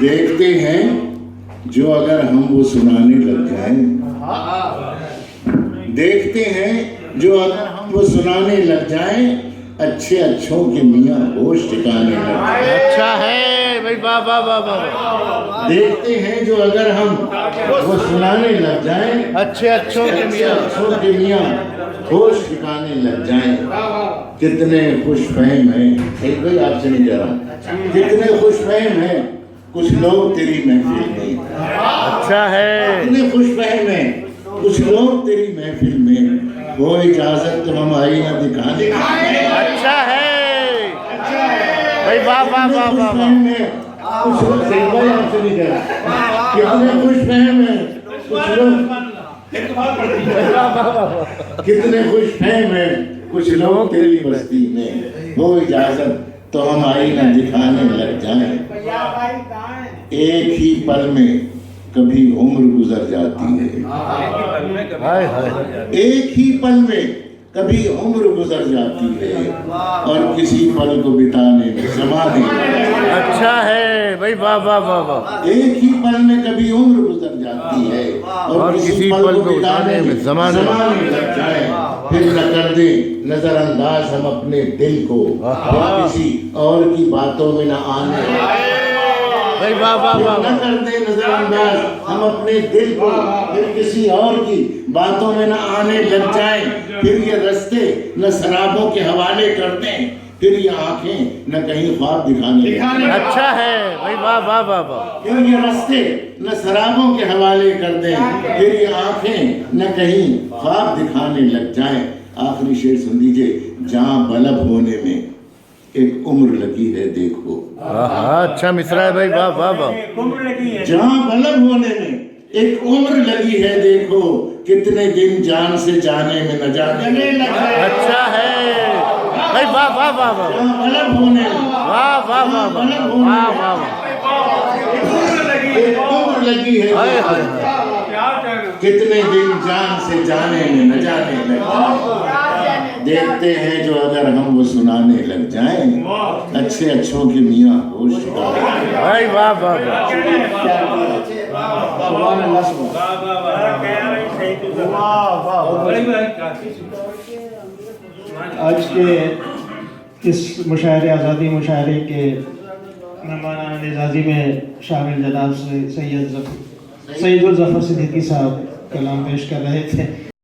دیکھتے ہیں جو اگر ہم وہ سنانے لگ جائیں، دیکھتے ہیں جو اگر ہم وہ سنانے لگ جائیں، اچھے اچھوں کے میاں ہوش ٹھکانے لگ جائیں۔ اچھا ہے بھائی، واہ واہ واہ واہ۔ دیکھتے ہیں جو اگر ہم وہ سنانے لگ جائیں، اچھے اچھوں کے میاں اچھوں کے میاں ہوش ٹھکانے لگ جائیں۔ کتنے خوش فہم ہیں، ایک بھائی آپ سے نہیں کہہ رہا، کتنے خوش فہم ہیں کچھ لوگ تیری محفل میں۔ اچھا ہے، کتنے خوش فہم ہیں کچھ لوگ تیری محفل میں، وہ اجازت تو ہم آئینہ دکھانے۔ اچھا ہے بھائی، واہ واہ واہ واہ واہ۔ کچھ لوگ بھائی آپ سے نہیں کہہ رہا، کتنے خوش فہم ہیں کچھ لوگ، کتنے خوش فہم ہیں کچھ لوگ تیری بستی میں، وہ اجازت تو ہم آئینہ دکھانے لگ جائیں۔ ایک ہی پل میں کبھی عمر گزر جاتی ہے، ایک ہی پل میں کبھی عمر گزر جاتی ہے، اور کسی پل کو بتانے میں سمادھی۔ اچھا ہے بھائی، واہ واہ واہ واہ۔ ایک ہی پل میں کبھی عمر گزر جاتی ہے، اور کسی پل کو بتانے میں زمانے لگ جائے۔ پھر نہ کر دیں نظر انداز ہم اپنے دل کو، اور کسی اور کی باتوں میں نہ آنے، بھائی واہ واہ واہ۔ نہ کر دیں نظر انداز ہم اپنے دل کو، پھر کسی اور کی باتوں میں نہ آنے لگ جائیں۔ پھر یہ رستے نہ شرابوں کے حوالے کر دیں، پھر یہ آنکھیں نہ کہیں خواب دکھانے لگ جائیں۔ اچھا ہے بھائی، واہ واہ واہ واہ۔ پھر یہ رستے نہ شرابوں کے حوالے کر دیں، پھر یہ آنکھیں نہ کہیں خواب دکھانے لگ جائیں۔ آخری شعر سن لیجئے، جہاں بلب ہونے میں ایک عمر لگی ہے دیکھو۔ اچھا مصرع ہے بھائی، واہ واہ واہ۔ جہاں بلب ہونے میں ایک عمر لگی ہے دیکھو، کتنے دن جان سے جانے میں نہ جانے لگے۔ اچھا ہے بھائی، واہ واہ واہ واہ۔ جہاں بلب ہونے میں واہ واہ واہ واہ واہ واہ واہ۔ ایک عمر لگی ہے ہائے ہائے دیکھو، ہائے۔ کتنے دن جان سے جانے میں نہ جانے لگے۔ دیکھتے ہیں جو اگر ہم وہ سنانے لگ جائیں، اچھے اچھوں کے میاں ہوش ٹھکانے۔ بھائی واہ واہ واہ۔ آج کے اس مشاعرے آزادی مشاعرے کے مہمان اعزازی میں شامل جناب سید الظفر صدیقی صاحب کلام پیش کر رہے تھے۔